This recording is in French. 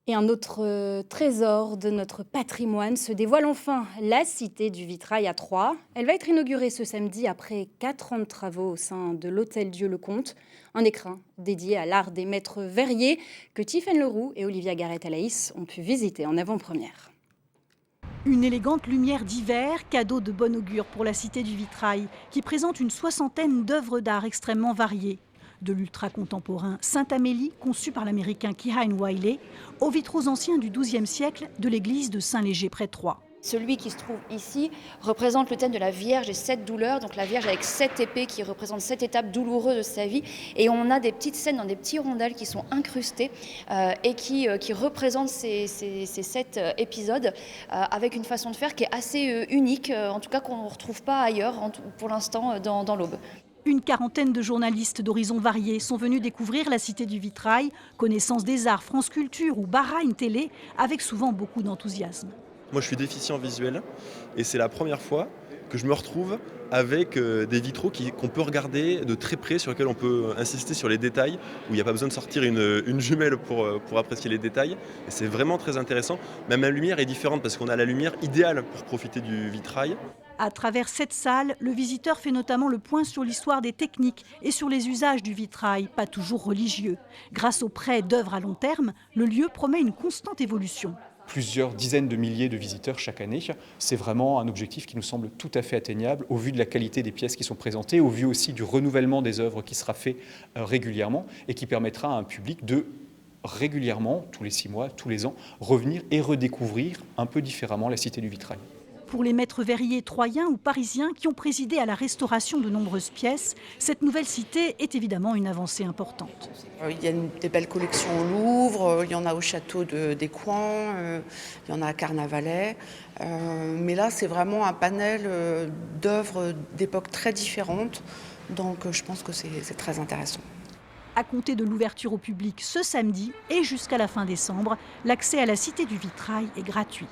Et un autre trésor de notre patrimoine se dévoile enfin, la Cité du Vitrail à Troyes. Elle va être inaugurée ce samedi après 4 ans de travaux au sein de l'Hôtel-Dieu-le-Comte. Un écrin dédié à l'art des maîtres verriers que Tiffaine Leroux et Olivia Garrett-Alaïs ont pu visiter en avant-première. Une élégante lumière d'hiver, cadeau de bon augure pour la Cité du Vitrail, qui présente une soixantaine d'œuvres d'art extrêmement variées. De l'ultra-contemporain Sainte-Amélie, conçu par l'américain Kehine Wiley, aux vitraux anciens du XIIe siècle de l'église de Saint-Léger près de Troyes. Celui qui se trouve ici représente le thème de la Vierge et 7 douleurs, donc la Vierge avec 7 épées qui représentent 7 étapes douloureuses de sa vie. Et on a des petites scènes dans des petits rondelles qui sont incrustées et qui représentent ces 7 épisodes avec une façon de faire qui est assez unique, en tout cas qu'on ne retrouve pas ailleurs pour l'instant dans l'Aube. Une quarantaine de journalistes d'horizons variés sont venus découvrir la Cité du Vitrail, Connaissance des Arts, France Culture ou Bahreïn Télé, avec souvent beaucoup d'enthousiasme. Moi, je suis déficient visuel et c'est la première fois que je me retrouve avec des vitraux qu'on peut regarder de très près, sur lesquels on peut insister sur les détails, où il n'y a pas besoin de sortir une jumelle pour apprécier les détails. Et c'est vraiment très intéressant. Même la lumière est différente parce qu'on a la lumière idéale pour profiter du vitrail. À travers cette salle, le visiteur fait notamment le point sur l'histoire des techniques et sur les usages du vitrail, pas toujours religieux. Grâce au prêt d'œuvres à long terme, le lieu promet une constante évolution. Plusieurs dizaines de milliers de visiteurs chaque année. C'est vraiment un objectif qui nous semble tout à fait atteignable au vu de la qualité des pièces qui sont présentées, au vu aussi du renouvellement des œuvres qui sera fait régulièrement et qui permettra à un public de régulièrement, tous les 6 mois, tous les ans, revenir et redécouvrir un peu différemment la Cité du Vitrail. Pour les maîtres verriers troyens ou parisiens qui ont présidé à la restauration de nombreuses pièces, cette nouvelle cité est évidemment une avancée importante. Il y a des belles collections au Louvre, il y en a au château d'Écouen, il y en a à Carnavalet. Mais là, c'est vraiment un panel d'œuvres d'époques très différentes. Donc je pense que c'est très intéressant. À compter de l'ouverture au public ce samedi et jusqu'à la fin décembre, l'accès à la Cité du Vitrail est gratuit.